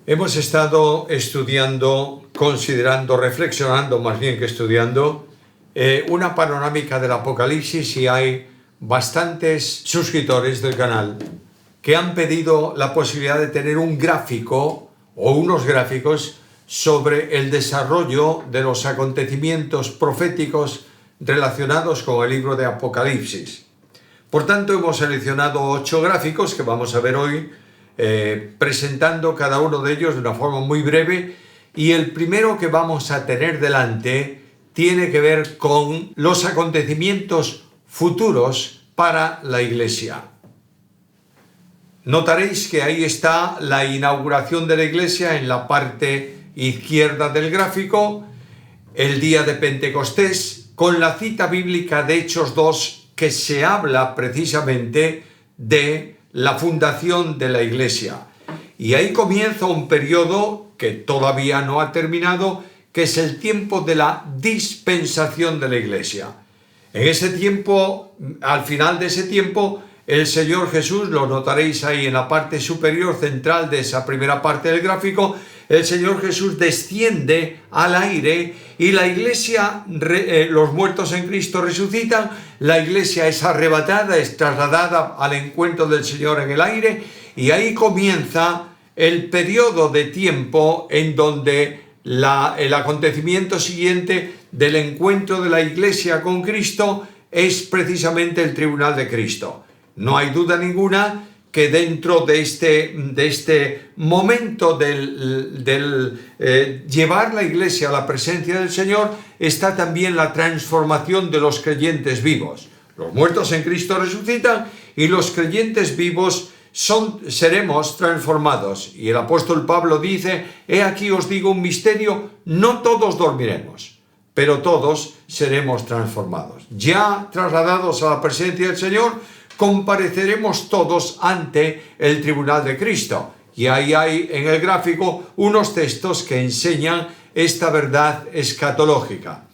Hemos estado estudiando, considerando, reflexionando más bien que estudiando, una panorámica del Apocalipsis, y hay bastantes suscriptores del canal que han pedido la posibilidad de tener un gráfico o unos gráficos sobre el desarrollo de los acontecimientos proféticos relacionados con el libro de Apocalipsis. Por tanto, hemos seleccionado 8 gráficos que vamos a ver hoy, presentando cada uno de ellos de una forma muy breve, y el primero que vamos a tener delante tiene que ver con los acontecimientos futuros para la Iglesia. Notaréis que ahí está la inauguración de la Iglesia en la parte izquierda del gráfico, el día de Pentecostés, con la cita bíblica de Hechos 2, que se habla precisamente de la fundación de la Iglesia. Y ahí comienza un periodo que todavía no ha terminado, que es el tiempo de la dispensación de la Iglesia. En ese tiempo, al final de ese tiempo, el Señor Jesús, lo notaréis ahí en la parte superior central de esa primera parte del gráfico, el Señor Jesús desciende al aire y la Iglesia, los muertos en Cristo resucitan, la Iglesia es arrebatada, es trasladada al encuentro del Señor en el aire, y ahí comienza el periodo de tiempo en donde el acontecimiento siguiente del encuentro de la Iglesia con Cristo es precisamente el tribunal de Cristo. No hay duda ninguna que dentro de este momento del llevar la Iglesia a la presencia del Señor está también la transformación de los creyentes vivos. Los muertos en Cristo resucitan y los creyentes vivos seremos transformados. Y el apóstol Pablo dice: he aquí os digo un misterio, no todos dormiremos, pero todos seremos transformados. Ya trasladados a la presencia del Señor, compareceremos todos ante el tribunal de Cristo. Y ahí hay en el gráfico unos textos que enseñan esta verdad escatológica.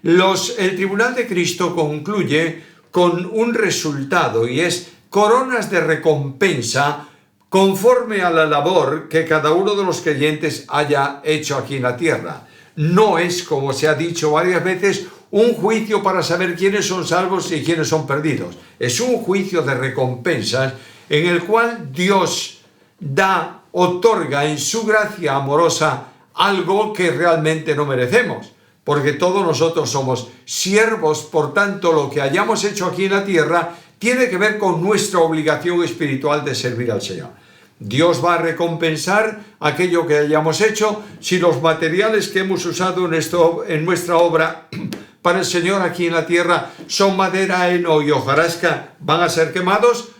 El tribunal de Cristo concluye con un resultado, y es coronas de recompensa conforme a la labor que cada uno de los creyentes haya hecho aquí en la tierra. No es, como se ha dicho varias veces, un juicio para saber quiénes son salvos y quiénes son perdidos. Es un juicio de recompensas en el cual Dios otorga en su gracia amorosa algo que realmente no merecemos, porque todos nosotros somos siervos. Por tanto, lo que hayamos hecho aquí en la tierra tiene que ver con nuestra obligación espiritual de servir al Señor. Dios va a recompensar aquello que hayamos hecho. Si los materiales que hemos usado en nuestra obra para el Señor aquí en la tierra son madera, heno y hojarasca, van a ser quemados.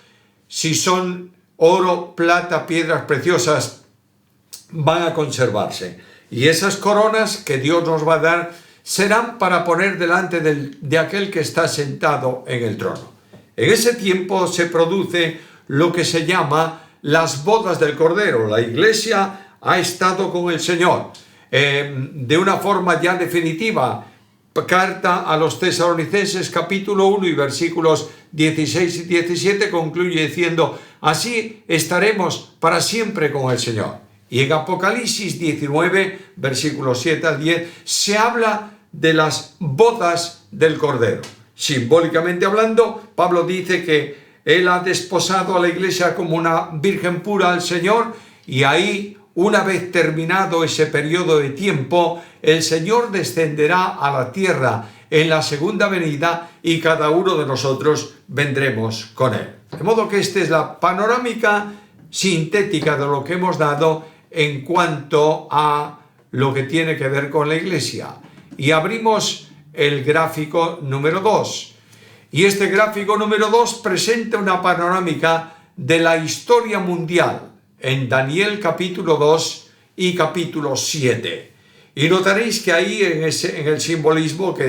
Si son oro, plata, piedras preciosas, van a conservarse. Y esas coronas que Dios nos va a dar serán para poner delante de aquel que está sentado en el trono. En ese tiempo se produce lo que se llama las bodas del Cordero. La Iglesia ha estado con el Señor de una forma ya definitiva. Carta a los Tesalonicenses, capítulo 1 y versículos 16 y 17 concluye diciendo: así estaremos para siempre con el Señor. Y en Apocalipsis 19, versículos 7 al 10, se habla de las bodas del Cordero. Simbólicamente hablando, Pablo dice que él ha desposado a la Iglesia como una virgen pura al Señor, y ahí, una vez terminado ese periodo de tiempo, el Señor descenderá a la tierra en la segunda venida y cada uno de nosotros vendremos con Él. De modo que esta es la panorámica sintética de lo que hemos dado en cuanto a lo que tiene que ver con la Iglesia. Y abrimos el gráfico número 2. Y este gráfico número 2 presenta una panorámica de la historia mundial en Daniel capítulo 2 y capítulo 7. Y notaréis que ahí en el simbolismo que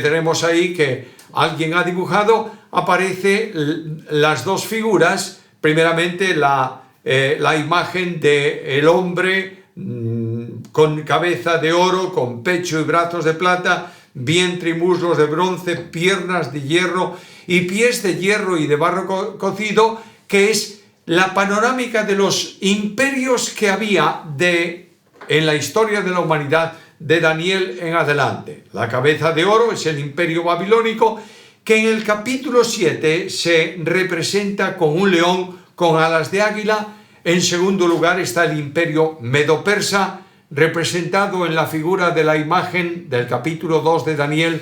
tenemos ahí, que alguien ha dibujado, aparece las dos figuras. Primeramente la imagen del hombre con cabeza de oro, con pecho y brazos de plata, vientre y muslos de bronce, piernas de hierro y pies de hierro y de barro cocido, que es la panorámica de los imperios que había en la historia de la humanidad de Daniel en adelante. La cabeza de oro es el imperio babilónico, que en el capítulo 7 se representa con un león con alas de águila. En segundo lugar está el imperio medo-persa, representado en la figura de la imagen del capítulo 2 de Daniel,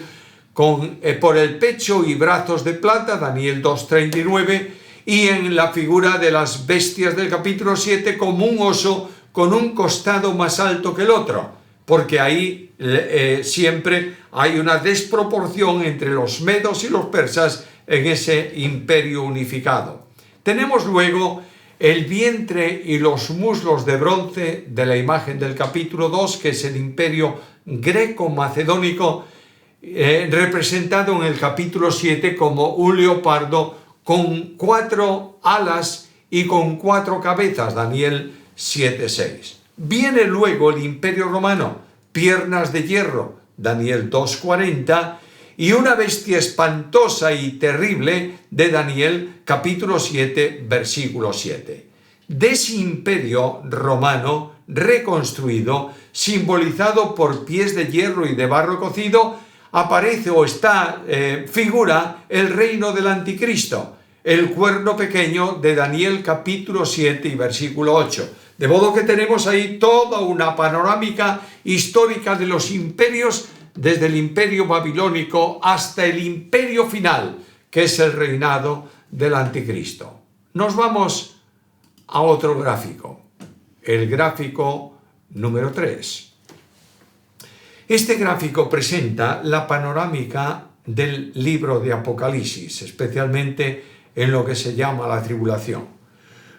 por el pecho y brazos de plata, Daniel 2:39, y en la figura de las bestias del capítulo 7 como un oso con un costado más alto que el otro, porque ahí siempre hay una desproporción entre los medos y los persas en ese imperio unificado. Tenemos luego el vientre y los muslos de bronce de la imagen del capítulo 2, que es el imperio greco-macedónico, representado en el capítulo 7 como un leopardo con 4 alas y con 4 cabezas, Daniel 7:6. Viene luego el imperio romano, piernas de hierro, Daniel 2:40, y una bestia espantosa y terrible de Daniel capítulo 7, versículo 7. De ese imperio romano reconstruido, simbolizado por pies de hierro y de barro cocido, aparece o figura el reino del anticristo, el cuerno pequeño de Daniel capítulo 7 y versículo 8. De modo que tenemos ahí toda una panorámica histórica de los imperios, desde el imperio babilónico hasta el imperio final, que es el reinado del anticristo. Nos vamos a otro gráfico, el gráfico número 3. Este gráfico presenta la panorámica del libro de Apocalipsis, especialmente en lo que se llama la tribulación.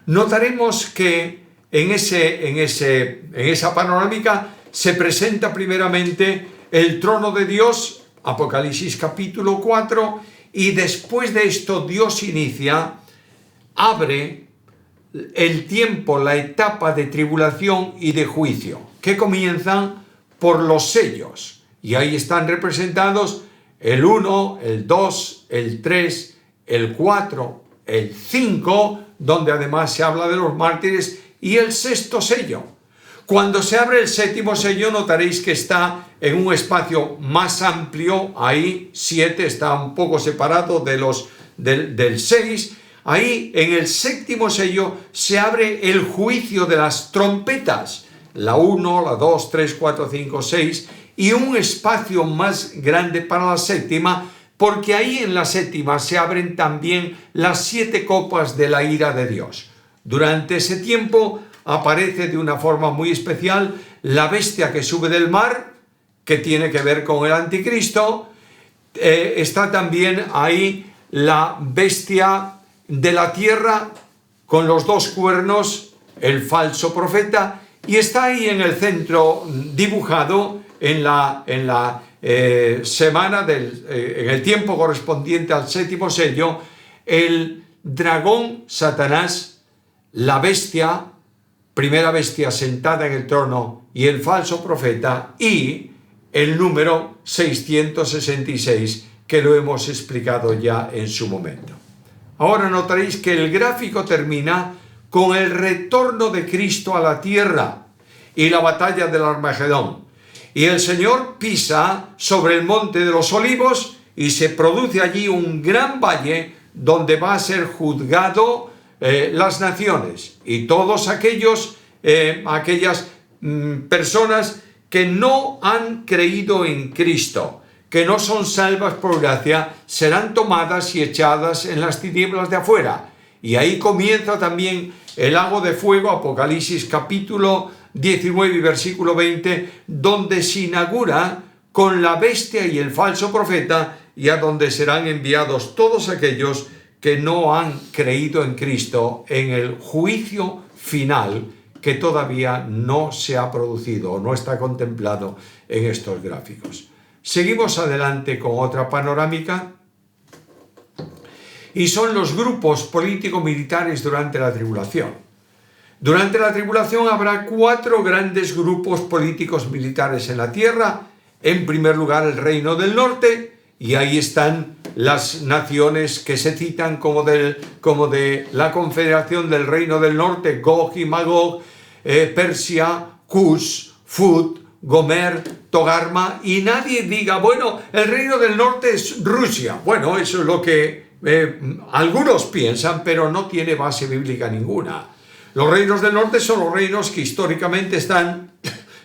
Notaremos que en esa panorámica se presenta primeramente el trono de Dios, Apocalipsis capítulo 4, y después de esto Dios abre el tiempo, la etapa de tribulación y de juicio, que comienzan por los sellos, y ahí están representados el 1, el 2, el 3, el 4, el 5, donde además se habla de los mártires, y el sexto sello. Cuando se abre el séptimo sello, notaréis que está en un espacio más amplio, ahí 7 está un poco separado del 6, ahí en el séptimo sello se abre el juicio de las trompetas, la 1, la 2, 3, 4, 5, 6, y un espacio más grande para la séptima, porque ahí en la séptima se abren también las 7 copas de la ira de Dios. Durante ese tiempo aparece de una forma muy especial la bestia que sube del mar, que tiene que ver con el anticristo. Está también ahí la bestia de la tierra con los 2 cuernos, el falso profeta, y está ahí en el centro dibujado en el tiempo correspondiente al séptimo sello, el dragón Satanás, la bestia, primera bestia sentada en el trono, y el falso profeta, y el número 666, que lo hemos explicado ya en su momento. Ahora notaréis que el gráfico termina con el retorno de Cristo a la tierra y la batalla del Armagedón. Y el Señor pisa sobre el monte de los olivos y se produce allí un gran valle donde va a ser juzgado las naciones y todos aquellas personas que no han creído en Cristo, que no son salvas por gracia, serán tomadas y echadas en las tinieblas de afuera. Y ahí comienza también el lago de fuego, Apocalipsis capítulo 19 y versículo 20, donde se inaugura con la bestia y el falso profeta, y a donde serán enviados todos aquellos que no han creído en Cristo en el juicio final, que todavía no se ha producido o no está contemplado en estos gráficos. Seguimos adelante con otra panorámica, y son los grupos político-militares durante la tribulación. Durante la tribulación habrá 4 grandes grupos políticos militares en la tierra. En primer lugar, el reino del norte, y ahí están las naciones que se citan como de la confederación del reino del norte, Gog y Magog, Persia, Cush, Fut, Gomer, Togarma, y nadie diga, bueno, el reino del norte es Rusia. Bueno, eso es lo que algunos piensan, pero no tiene base bíblica ninguna. Los reinos del norte son los reinos que históricamente están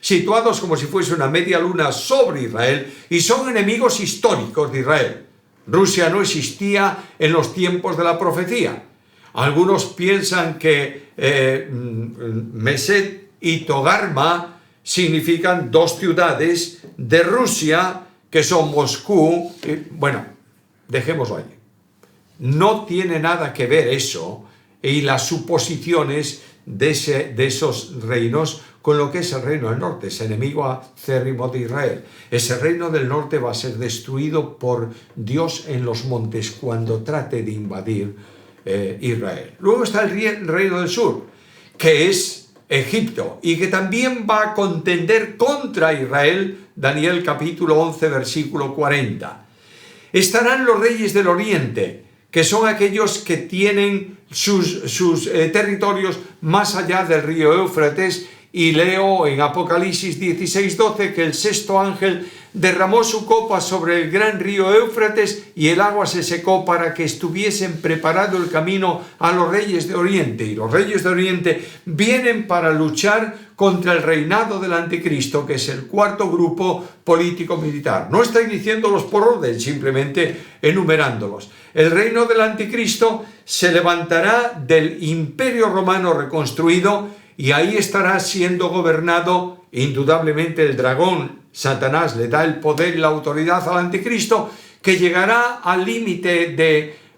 situados como si fuese una media luna sobre Israel y son enemigos históricos de Israel. Rusia no existía en los tiempos de la profecía. Algunos piensan que Meset y Togarma significan dos ciudades de Rusia que son Moscú. Bueno, dejémoslo allí. No tiene nada que ver eso y las suposiciones de esos reinos con lo que es el reino del norte, es enemigo acérrimo de Israel. Ese reino del norte va a ser destruido por Dios en los montes cuando trate de invadir Israel. Luego está el reino del sur, que es Egipto, y que también va a contender contra Israel, Daniel capítulo 11, versículo 40. Estarán los reyes del oriente, que son aquellos que tienen sus territorios más allá del río Éufrates, y leo en Apocalipsis 16:12 que el sexto ángel derramó su copa sobre el gran río Éufrates y el agua se secó para que estuviesen preparado el camino a los reyes de Oriente. Y los reyes de Oriente vienen para luchar contra el reinado del anticristo, que es el cuarto grupo político-militar. No estoy diciéndolos por orden, simplemente enumerándolos. El reino del anticristo se levantará del imperio romano reconstruido y ahí estará siendo gobernado indudablemente el dragón. Satanás le da el poder y la autoridad al anticristo, que llegará al límite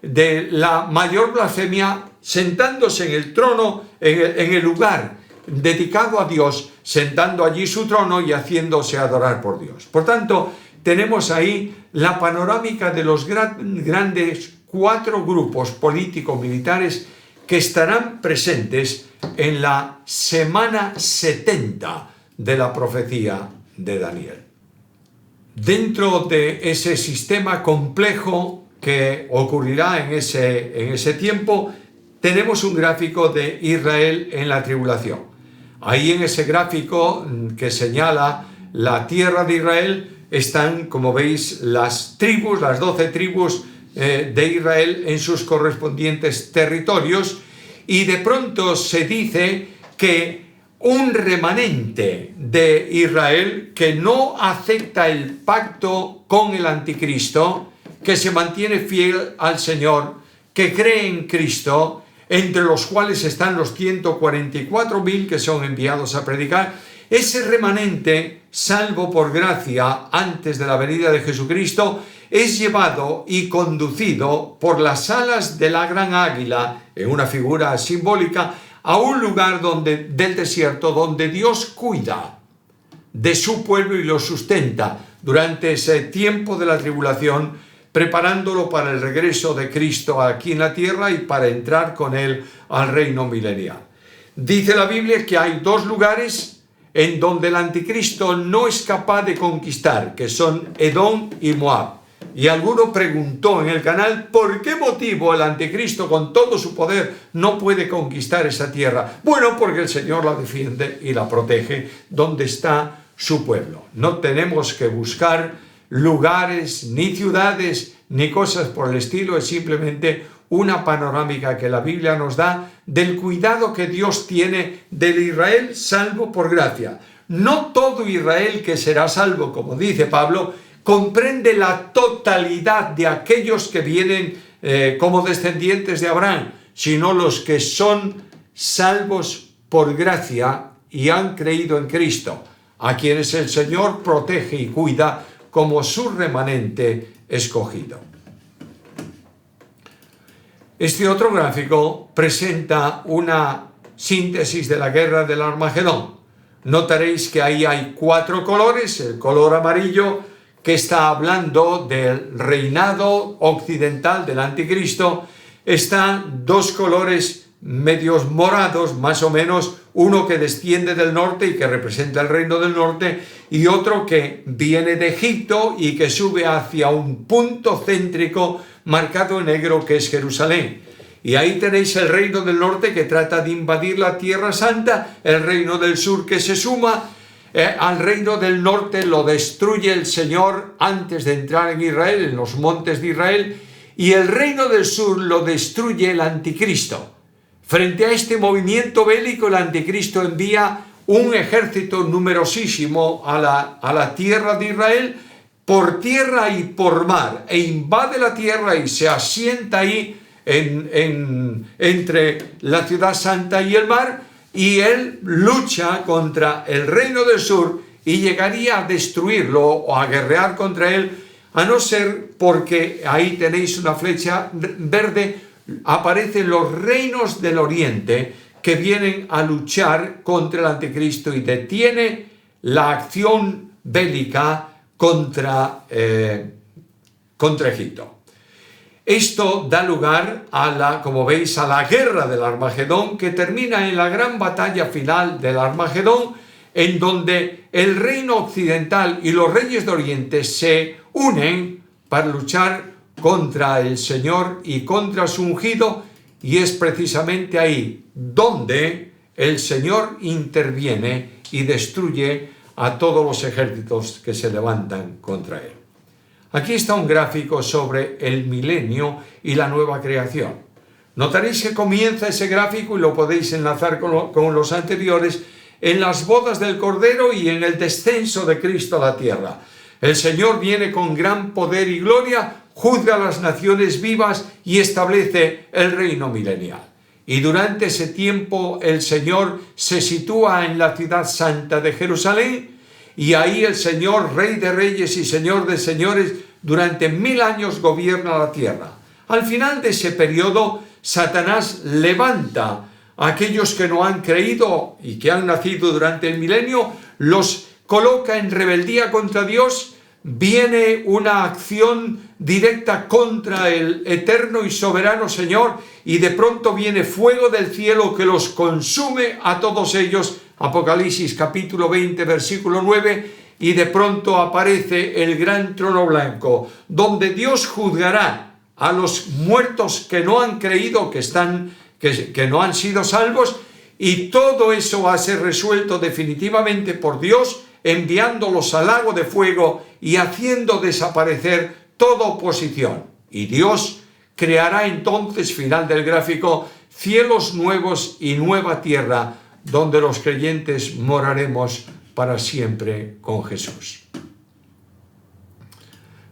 de la mayor blasfemia, sentándose en el trono, en el lugar dedicado a Dios, sentando allí su trono y haciéndose adorar por Dios. Por tanto, tenemos ahí la panorámica de los grandes cuatro grupos político-militares que estarán presentes en la semana 70 de la profecía de Daniel. Dentro de ese sistema complejo que ocurrirá en ese tiempo, tenemos un gráfico de Israel en la tribulación. Ahí en ese gráfico que señala la tierra de Israel están, como veis, las 12 tribus de Israel en sus correspondientes territorios, y de pronto se dice que un remanente de Israel que no acepta el pacto con el anticristo, que se mantiene fiel al Señor, que cree en Cristo, entre los cuales están los 144.000 que son enviados a predicar. Ese remanente, salvo por gracia antes de la venida de Jesucristo, es llevado y conducido por las alas de la gran águila, en una figura simbólica, a un lugar del desierto donde Dios cuida de su pueblo y lo sustenta durante ese tiempo de la tribulación, preparándolo para el regreso de Cristo aquí en la tierra y para entrar con él al reino milenial. Dice la Biblia que hay dos lugares en donde el anticristo no es capaz de conquistar, que son Edom y Moab. Y alguno preguntó en el canal, ¿por qué motivo el anticristo con todo su poder no puede conquistar esa tierra? Bueno, porque el Señor la defiende y la protege donde está su pueblo. No tenemos que buscar lugares, ni ciudades, ni cosas por el estilo, es simplemente una panorámica que la Biblia nos da del cuidado que Dios tiene del Israel salvo por gracia. No todo Israel que será salvo, como dice Pablo, comprende la totalidad de aquellos que vienen como descendientes de Abraham, sino los que son salvos por gracia y han creído en Cristo, a quienes el Señor protege y cuida como su remanente escogido. Este otro gráfico presenta una síntesis de la guerra del Armagedón. Notaréis que ahí hay 4 colores, el color amarillo que está hablando del reinado occidental del anticristo, están 2 colores medios morados, más o menos, uno que desciende del norte y que representa el reino del norte, y otro que viene de Egipto y que sube hacia un punto céntrico marcado en negro, que es Jerusalén. Y ahí tenéis el reino del norte, que trata de invadir la Tierra Santa, el reino del sur, que se suma al reino del norte, lo destruye el Señor antes de entrar en Israel, en los montes de Israel, y el reino del sur lo destruye el anticristo. Frente a este movimiento bélico, el anticristo envía un ejército numerosísimo a la tierra de Israel, por tierra y por mar, e invade la tierra y se asienta ahí entre la ciudad santa y el mar, y él lucha contra el reino del sur y llegaría a destruirlo o a guerrear contra él, a no ser porque ahí tenéis una flecha verde, aparecen los reinos del oriente que vienen a luchar contra el anticristo y detiene la acción bélica contra Egipto. Esto da lugar como veis, a la guerra del Armagedón, que termina en la gran batalla final del Armagedón, en donde el reino occidental y los reyes de Oriente se unen para luchar contra el Señor y contra su ungido, y es precisamente ahí donde el Señor interviene y destruye a todos los ejércitos que se levantan contra él. Aquí está un gráfico sobre el milenio y la nueva creación. Notaréis que comienza ese gráfico, y lo podéis enlazar con los anteriores, en las bodas del Cordero y en el descenso de Cristo a la tierra. El Señor viene con gran poder y gloria, juzga a las naciones vivas y establece el reino milenial. Y durante ese tiempo el Señor se sitúa en la ciudad santa de Jerusalén, y ahí el Señor, Rey de Reyes y Señor de Señores, durante 1000 años gobierna la tierra. Al final de ese periodo, Satanás levanta a aquellos que no han creído y que han nacido durante el milenio, los coloca en rebeldía contra Dios. Viene una acción directa contra el eterno y soberano Señor, y de pronto viene fuego del cielo que los consume a todos ellos. Apocalipsis capítulo 20, versículo 9, y de pronto aparece el gran trono blanco, donde Dios juzgará a los muertos que no han creído, que no han sido salvos, y todo eso va a ser resuelto definitivamente por Dios, enviándolos al lago de fuego y haciendo desaparecer toda oposición. Y Dios creará entonces, final del gráfico, cielos nuevos y nueva tierra, donde los creyentes moraremos para siempre con Jesús.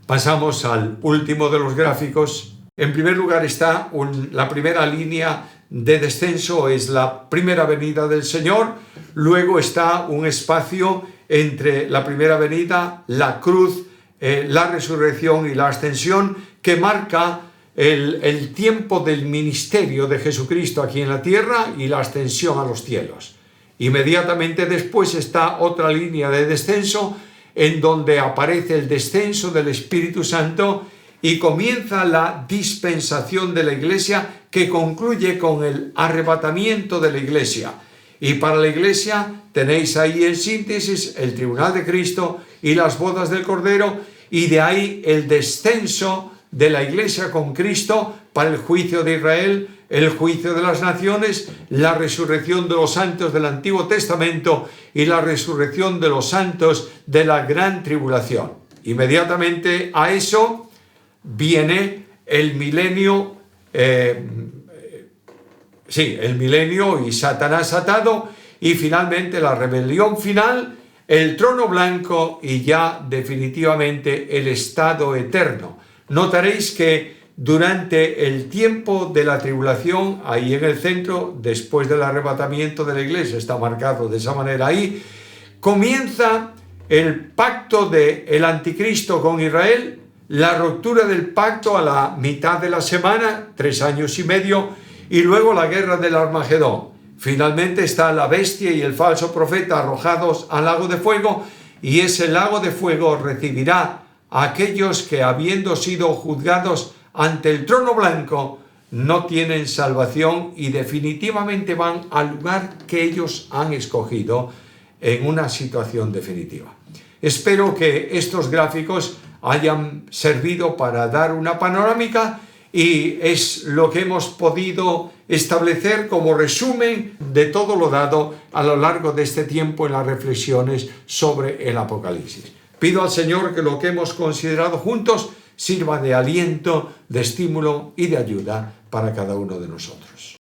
Pasamos al último de los gráficos. En primer lugar está la primera línea de descenso, es la primera venida del Señor. Luego está un espacio entre la primera venida, la cruz, la resurrección y la ascensión, que marca el tiempo del ministerio de Jesucristo aquí en la tierra y la ascensión a los cielos. Inmediatamente después está otra línea de descenso, en donde aparece el descenso del Espíritu Santo, y comienza la dispensación de la Iglesia, que concluye con el arrebatamiento de la Iglesia. Y para la Iglesia tenéis ahí en síntesis el tribunal de Cristo y las bodas del Cordero, y de ahí el descenso de la Iglesia con Cristo para el juicio de Israel, el juicio de las naciones, la resurrección de los santos del Antiguo Testamento y la resurrección de los santos de la gran tribulación. Inmediatamente a eso viene el milenio, el milenio y Satanás atado, y finalmente la rebelión final, el trono blanco y ya definitivamente el estado eterno. Notaréis que durante el tiempo de la tribulación, ahí en el centro, después del arrebatamiento de la Iglesia, está marcado de esa manera ahí, comienza el pacto del anticristo con Israel, la ruptura del pacto a la mitad de la semana, 3 años y medio, y luego la guerra del Armagedón. Finalmente está la bestia y el falso profeta arrojados al lago de fuego, y ese lago de fuego recibirá a aquellos que, habiendo sido juzgados ante el trono blanco, no tienen salvación y definitivamente van al lugar que ellos han escogido en una situación definitiva. Espero que estos gráficos hayan servido para dar una panorámica y es lo que hemos podido establecer como resumen de todo lo dado a lo largo de este tiempo en las reflexiones sobre el Apocalipsis. Pido al Señor que lo que hemos considerado juntos sirva de aliento, de estímulo y de ayuda para cada uno de nosotros.